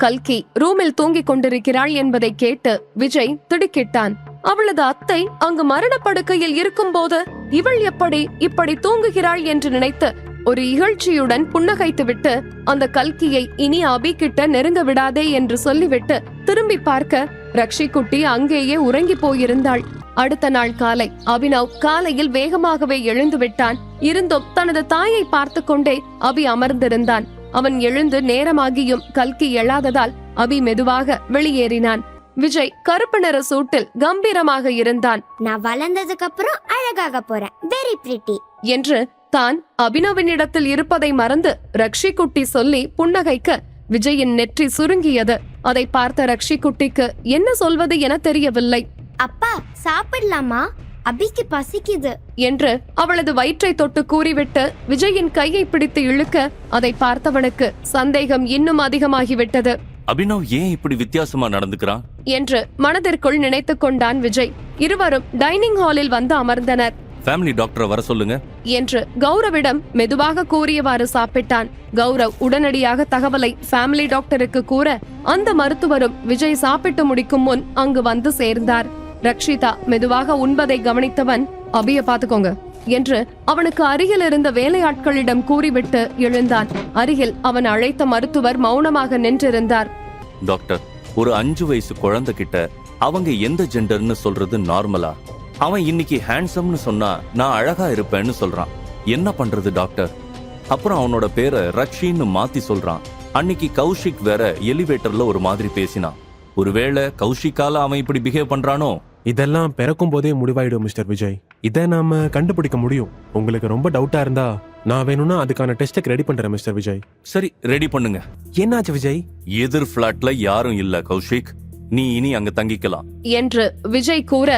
கல்கி ரூமில் தூங்கிக் கொண்டிருக்கிறாள் என்பதை கேட்டு விஜய் திடுக்கிட்டான். அவளது அத்தை அங்கு மரணப்படுக்கையில் இருக்கும் போது இவள் எப்படி இப்படி தூங்குகிறாள் என்று நினைத்து ஒரு இகழ்ச்சியுடன் புன்னகைத்துவிட்டு அந்த கல்கியை இனி அபி கிட்ட நெருங்க விடாதே என்று சொல்லிவிட்டு திரும்பி பார்க்க ரக்ஷி குட்டி அங்கேயே உறங்கி போயிருந்தாள். அடுத்த நாள் காலை அபினவ் காலையில் வேகமாகவே எழுந்து விட்டான். இருந்தும் தனது தாயை பார்த்து கொண்டே அபி அமர்ந்திருந்தான். அவன் எழுந்து நேரமாகியும் கல்கி எழாததால் அபி மெதுவாக வெளியேறினான். விஜய் கருப்பு நிற சூட்டில் கம்பீரமாக இருந்தான். நான் வளர்ந்ததுக்கு அப்புறம் அழகாக போறேன், வெரி பிரிட்டி என்று தான் அபினவினிடத்தில் இருப்பதை மறந்து ரக்ஷி குட்டி சொல்லி புன்னகைக்க விஜயின் நெற்றி சுருங்கியது. அதை பார்த்த ரக்ஷி குட்டிக்கு என்ன சொல்வது என தெரியவில்லை. அப்பா சாப்பிடலாமா, அபிக்கு பசிக்குது என்று அவளது வயிற்றை தொட்டு கூறிவிட்டு விஜயின் கையை பிடித்து இழுக்க அதை பார்த்தவனுக்கு சந்தேகம் இன்னும் அதிகமாகிவிட்டது. அபினவ் ஏன் இப்படி வித்தியாசமா நடந்துக்கிறான் என்று மனதிற்குள் நினைத்துக் கொண்டான் விஜய். இருவரும் டைனிங் ஹாலில் வந்து அமர்ந்தனர். ஃபேமிலி டாக்டரை வர சொல்லுங்க என்று கௌரவிடம் மெதுவாக கூறியவாறு சாப்பிட்டான். கௌரவ் உடனடியாக தகவலை ஃபேமிலி டாக்டருக்கு கூற அந்த மருத்துவரும் விஜய் சாப்பிட்டு முடிக்கும் முன் அங்கு வந்து சேர்ந்தார். ரக்ஷிதா மெதுவாக உண்பதை கவனித்தவன், அபிய பாத்துக்கோங்க என்று அவனுக்கு அருகில் இருந்த வேலையாட்களிடம் கூறிவிட்டு எழுந்தான். அருகில் அவன் அழைத்த மருத்துவர் மௌனமாக நின்றிருந்தார். டாக்டர், ஒரு 5 வயசு குழந்தை கிட்ட அவங்க எந்த ஜெண்டர்னு சொல்றது நார்மலா? அவன் இன்னைக்கு ஹேண்ட்ஸம்னு சொன்னா நான் அழகா இருப்பேன்னு சொல்றான். என்ன பண்றது டாக்டர்? அப்புறம் அவனோட பேரை ரக்ஷின்னு மாத்தி சொல்றான். அன்னைக்கு கௌஷிக் வேற எலிவேட்டர்ல ஒரு மாதிரி பேசினான். ஒருவேளை கௌஷிக்கால அவன் இப்படி பிஹேவ் பண்றானோ? இதெல்லாம் பிறக்கும் போதே முடிவாயிடும் மிஸ்டர் விஜய். இதை நாம கண்டுபிடிக்க முடியும். உங்களுக்கு ரொம்ப டவுட்டா இருந்தா நான் வேணும்னா அதுக்கான டெஸ்டுக்கு ரெடி பண்றேன் மிஸ்டர் விஜய். சரி, ரெடி பண்ணுங்க. என்னாச்சு விஜய்? எதிர் பிளாட்ல யாரும் இல்ல கௌஷிக், நீ இனி அங்க தங்கிக்கலாம் என்று விஜய் கூற,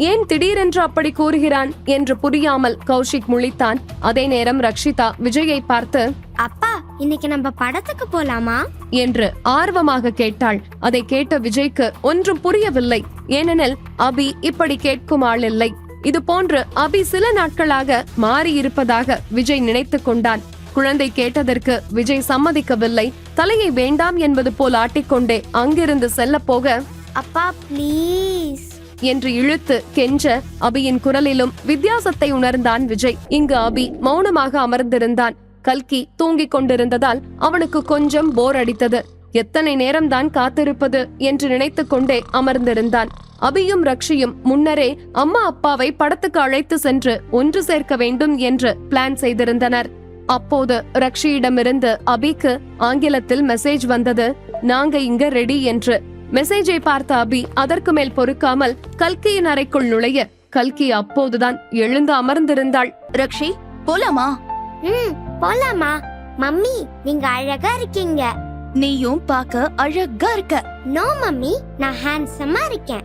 ஏன் திடீரென்று அப்படி கூறுகிறான் என்று புரியாமல் கௌஷிக் முழித்தான். அதே நேரம் ரக்ஷிதா விஜயை பார்த்து, அப்பா இன்னைக்கு நம்ம படத்துக்கு போலாமா என்று ஆர்வமாக கேட்டாள். அதை கேட்ட விஜய்க்கு ஒன்றும் புரியவில்லை. ஏனெனில் அபி இப்படி கேட்கும் ஆள் இல்லை. இது போன்று அபி சில நாட்களாக மாறி இருப்பதாக விஜய் நினைத்துக் கொண்டான். குழந்தை கேட்டதற்கு விஜய் சம்மதிக்கவில்லை. தலையை வேண்டாம் என்பது போல் ஆட்டிக்கொண்டே அங்கிருந்து செல்ல போக, அப்பா ப்ளீஸ் என்று இழுத்து கெஞ்ச அபியின் குரலிலும் வித்தியாசத்தை உணர்ந்தான் விஜய். இங்கு அபி மௌனமாக அமர்ந்திருந்தான். கல்கி தூங்கிக் கொண்டிருந்ததால் அவனுக்கு கொஞ்சம் போர் அடித்தது. எத்தனை நேரம்தான் காத்திருப்பது என்று நினைத்துக் கொண்டே அமர்ந்திருந்தான். அபியும் ரக்ஷியும் முன்னரே அம்மா அப்பாவை படத்துக்கு அழைத்து சென்று ஒன்று சேர்க்க வேண்டும் என்று பிளான் செய்திருந்தனர். அப்போது ரக்ஷியிடமிருந்து அபிக்கு ஆங்கிலத்தில் மெசேஜ் வந்தது, நாங்க இங்க ரெடி என்று. மெசேஜை பார்த்த அபி அதற்கு மேல் பொறுக்காமல் கல்கியின் அறைக்குள் நுழைய, கல்கி அப்போதுதான் எழுந்து அமர்ந்திருந்தாள். ரக்ஷி, போலாமா? போலாமா? மம்மி நீங்க அழகா இருக்கீங்க. நீயும் பார்க்க அழகா இருக்க. நோ மம்மி, நான் ஹேண்ட்ஸமா இருக்கேன்.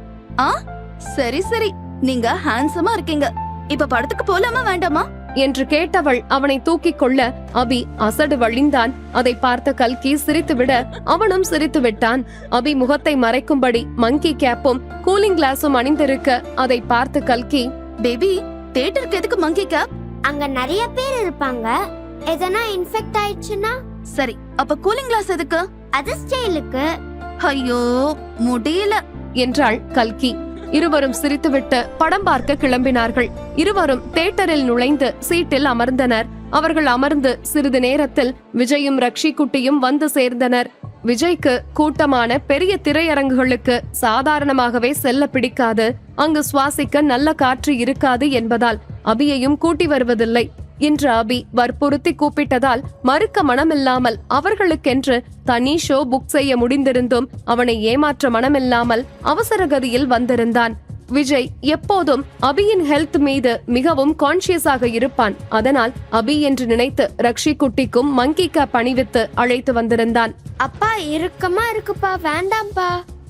சரி சரி, நீங்க ஹேண்ட்ஸமா இருக்கீங்க. இப்ப படத்துக்கு போலாமா வேண்டாமா என்று கேட்டவள் அவனை தூக்கிக் கொள்ள அபி அசடு வழிந்தான். அதை பார்த்த கல்கி சிரித்துவிட அவனும் சிரித்து விட்டான். அபி முகத்தை மறைக்கும்படி மங்கி கேப்பும் கூலிங் கிளாஸும் அணிந்திருக்க அதை பார்த்து கல்கி, பேபி தியேட்டருக்கு எதுக்கு மங்கி கேப்? அங்க நிறைய பேர் இருப்பாங்க, எதனா இன்ஃபெக்ட் ஆயிடுச்சுன்னா. சரி, அப்ப கூலிங் கிளாஸ் எதுக்கு? அது ஸ்டைலுக்கு. ஐயோ முடியல என்றாள் கல்கி. இருவரும் சிரித்துவிட்டு படம் பார்க்க கிளம்பினார்கள். இருவரும் தியேட்டரில் நுழைந்து சீட்டில் அமர்ந்தனர். அவர்கள் அமர்ந்து சிறிது நேரத்தில் விஜயும் ரக்ஷி குட்டியும் வந்து சேர்ந்தனர். விஜய்க்கு கூட்டமான பெரிய திரையரங்குகளுக்கு சாதாரணமாகவே செல்ல பிடிக்காது. அங்கு சுவாசிக்க நல்ல காற்று இருக்காது என்பதால் அபியையும் கூட்டி வருவதில்லை. இன்று அபி வற்புறுத்தி கூப்பிட்டதால் மறுக்க மனமில்லாமல் அவர்களுக்கென்று தனி ஷோ புக் செய்ய முடிந்திருந்தும் அவனை ஏமாற்ற மனமில்லாமல் அவசரகதியில் வந்திருந்தான். விஜய் எப்போதும் அபியின் ஹெல்த் மீது மிகவும் கான்சியஸாக இருப்பான். அதனால் அபி என்று நினைத்து ரக்ஷி குட்டிக்கும் மங்கி கேப் அணிவித்து அழைத்து வந்திருந்தான். அப்பா இறுக்கமா இருக்குப்பா, வேண்டாம்பா.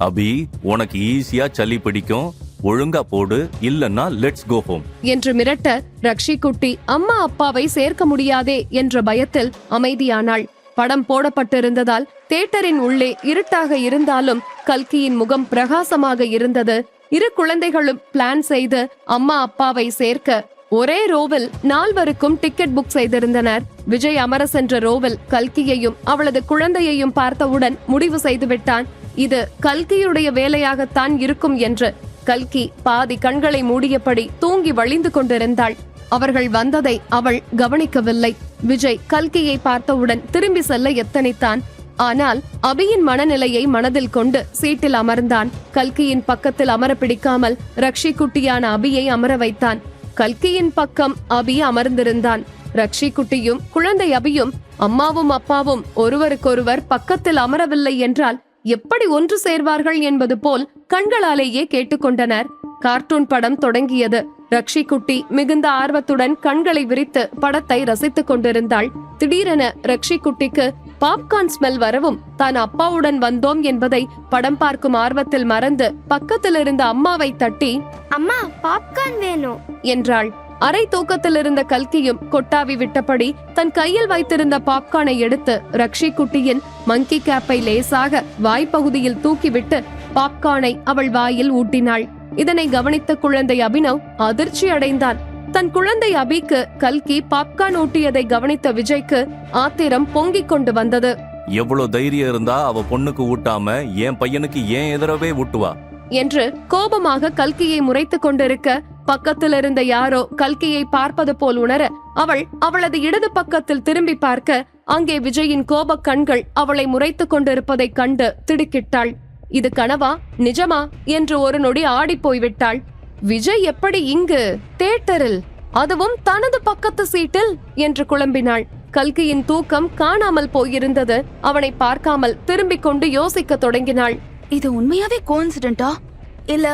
அபி, உனக்கு ஈஸியா சளி பிடிக்கும், ஒழுங்கா போடு, இல்லன்னா லெட்ஸ் கோ ஹோம் என்று மிரட்ட ரக்ஷி குட்டி அம்மா அப்பாவை சேர்க்க முடியாதே என்ற பயத்தில் அமைதியானாள். படம் போடப்பட்டிருந்ததால் தியேட்டரின் உள்ளே இருட்டாக இருந்தாலும் கல்கியின் முகம் பிரகாசமாக இருந்தது. இரு குழந்தைகளும் பிளான் செய்து அம்மா அப்பாவை சேர்க்க ஒரே ரோவில் 4வருக்கும் டிக்கெட் புக் செய்திருந்தனர். விஜய் அமர சென்ற ரோவில் கல்கியையும் அவளது குழந்தையையும் பார்த்தவுடன் முடிவு செய்துவிட்டான். இது கல்கியுடைய வேலையாகத்தான் இருக்கும் என்று. கல்கி பாதி கண்களை மூடியபடி தூங்கி வழிந்து கொண்டிருந்தாள். அவர்கள் வந்ததை அவள் கவனிக்கவில்லை. விஜய் கல்கியை பார்த்தவுடன் திரும்பி செல்ல எத்தனித்தான். ஆனால் அபியின் மனநிலையை மனதில் கொண்டு சீட்டில் அமர்ந்தான். கல்கியின் பக்கத்தில் அமர பிடிக்காமல் ரக்ஷி குட்டியான அபியை அமர வைத்தான். கல்கியின் பக்கம் அபி அமர்ந்திருந்தான். ரக்ஷி குட்டியும் குழந்தை அபியும் அம்மாவும் அப்பாவும் ஒருவருக்கொருவர் பக்கத்தில் அமரவில்லை என்றால் எப்படி ஒன்று சேர்வார்கள் என்பது போல் கண்களாலேயே கேட்டுக்கொண்டனர். கார்ட்டூன் படம் தொடங்கியது. ரக்ஷி குட்டி மிகுந்த ஆர்வத்துடன் கண்களை விரித்து படத்தை ரசித்துக் கொண்டிருந்தாள். திடீரென ரக்ஷி குட்டிக்கு பாப்கார்ன் ஸ்மெல் வரவும் தான் அப்பாவுடன் வந்தோம் என்பதை படம் பார்க்கும் ஆர்வத்தில் மறந்து பக்கத்தில் இருந்த அம்மாவை தட்டி, அம்மா பாப்கார்ன் வேணும் என்றாள். அரை தூக்கத்தில் இருந்த கல்கியும் கொட்டாவி விட்டபடி தன் கையில் வைத்திருந்த பாப்கார்னை எடுத்து ரக்ஷி குட்டியின் மங்கி கேப்பை லேசாக வாய்ப்பகுதியில் தூக்கிவிட்டு பாப்கார்னை அவள் வாயில் ஊட்டினாள். இதனை கவனித்த குழந்தை அபினவ் அதிர்ச்சி அடைந்தான். தன் குழந்தை அபிக்கு கல்கி பாப்கார்ன் ஊட்டியதை கவனித்த விஜய்க்கு ஆத்திரம் பொங்கிக் கொண்டு வந்தது. எவ்வளவு தைரியம் இருந்தா அவ பொண்ணுக்கு ஊட்டாம என் பையனுக்கு ஏன் எதிரவே ஊட்டுவா என்று கோபமாக கல்கியை முறைத்துக் கொண்டிருக்க, பக்கத்தில் இருந்த யாரோ கல்கியை பார்ப்பது போல் உணர அவள் அவளது இடது பக்கத்தில் திரும்பி பார்க்க அங்கே விஜயின் கோபக் கண்கள் அவளை முறைத்துக் கொண்டிருப்பதைக் கண்டு திடுக்கிட்டாள். இது கனவா நிஜமா என்று ஒரு நொடி ஆடி போய்விட்டாள். விஜய் எப்படி இங்கு தியேட்டரில், அதுவும் தனது பக்கத்து சீட்டில் என்று குழம்பினாள். கல்கியின் தூக்கம் காணாமல் போயிருந்தது. அவனை பார்க்காமல் திரும்பிக் கொண்டு யோசிக்க தொடங்கினாள். இது உண்மையாவே கோஇன்சிடென்ட்டா இல்ல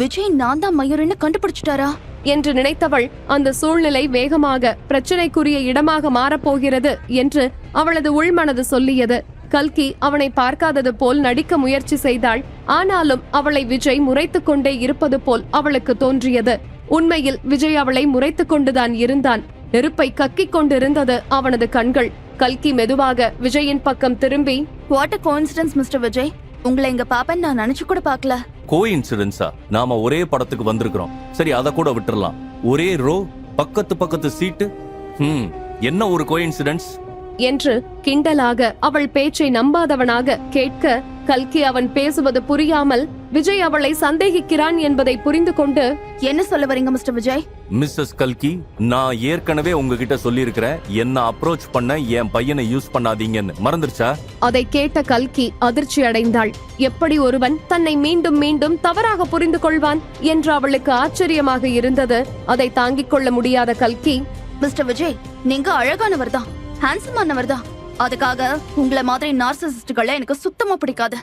விஜய் நான் தான் மயூரன்னு கண்டுபிடிச்சிட்டாரா என்று நினைத்தவள் அந்த சூழ்நிலை வேகமாக பிரச்சனைக்குரிய இடமாக மாறப்போகிறது என்று அவளது உள்மனது சொல்லியது. கல்கி அவனை பார்க்காதது போல் நடிக்க முயற்சி செய்தாள். ஆனாலும் அவளை விஜய் முறைத்துக் கொண்டே இருப்பது போல் அவளுக்கு தோன்றியது. உண்மையில் விஜய் அவளை முறைத்துக் கொண்டுதான் இருந்தான். நெருப்பை கக்கிக் கொண்டிருந்தது அவனது கண்கள். கல்கி மெதுவாக விஜயின் பக்கம் திரும்பி, what a coincidence mister Vijay, உங்களை இங்க பாப்பேன்னு நான் நினைச்சு கூட பார்க்கல. கோஇன்சிடென்ஸா? நாம ஒரே படத்துக்கு வந்திருக்கிறோம். சரி, அத கூட விட்டுறலாம். ஒரே ரோ, பக்கத்து சீட்டு. என்ன ஒரு கோஇன்சிடென்ஸ் என்று கிண்டலாக அவள் பேச்சை நம்பாதவனாக கேட்க, கல்கி அவன் பேசுவது புரியாமல் விஜய் அவளை சந்தேகிக்கிறான் என்பதை புரிந்து கொண்டு, என்ன சொல்ல வரீங்க மிஸ்டர் விஜய்? மிஸ்ஸஸ் கல்கி, நான் ஏற்கனவே உங்ககிட்ட சொல்லியிருக்கிறேன், என்ன அப்ரோச் பண்ண என் பையனை யூஸ் பண்ணாதீங்கன்னு. மறந்துருச்சா? அதை கேட்ட கல்கி அதிர்ச்சி அடைந்தாள். எப்படி ஒருவன் தன்னை மீண்டும் மீண்டும் தவறாக புரிந்து கொள்வான் என்று அவளுக்கு ஆச்சரியமாக இருந்தது. அதை தாங்கிக் கொள்ள முடியாத கல்கி, மிஸ்டர் விஜய், நீங்க அழகானவர் தான், ஹேண்ட்ஸமானவர் தான். அதுக்காக உங்களை மாதிரி நார்சிசிஸ்டுகளை எனக்கு சுத்தமா பிடிக்காது.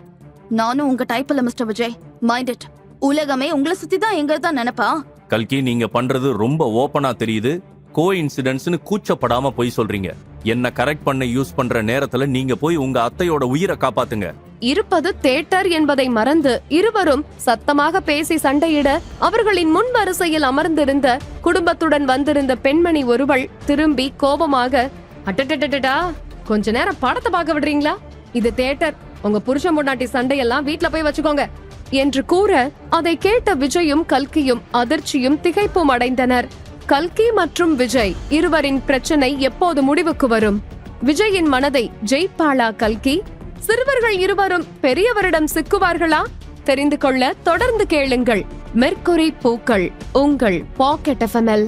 நானும் உங்க டைப் இல்ல மிஸ்டர் விஜய், மைண்ட் இட். உலகமே உங்களை சுத்தி தான் எங்க தான் நினைப்பா. கல்கி, நீங்க பண்றது ரொம்ப ஓபனா தெரியுது. கோஇன்சிடென்ட்ஸ்னு கூச்சப்படாம போய் சொல்றீங்க. என்ன கரெக்ட் பண்ண யூஸ் பண்ற நேரத்துல நீங்க போய் உங்க அத்தையோட உயிரை காப்பாத்துங்க. இருப்பது தியேட்டர் என்பதை மறந்து இருவரும் சத்தமாக பேசி சண்டையிட, அவர்களின் முன் வரிசையில் அமர்ந்திருந்த குடும்பத்துடன் வந்திருந்த பெண்மணி ஒருவள் திரும்பி கோபமாக, அட்டடடடா, கொஞ்ச நேரம் படத்தை பார்க்க விடுறீங்களா? இது தியேட்டர். உங்க புருஷன் பொண்டாட்டி சண்டையெல்லாம் வீட்ல போய் வச்சுக்கோங்க என்று கூற, அதை கேட்ட விஜயும் கல்கியும் அதிர்ச்சியும் திகைப்பும் அடைந்தனர். கல்கி மற்றும் விஜய் இருவரின் பிரச்சனை எப்போது முடிவுக்கு வரும்? விஜயின் மனதை ஜெயிப்பாளா கல்கி? சிறுவர்கள் இருவரும் பெரியவரிடம் சிக்குவார்களா? தெரிந்து கொள்ள தொடர்ந்து கேளுங்கள் மெர்க்குரி பூக்கள், உங்கள் பாக்கெட் எஃப்எம்எல்.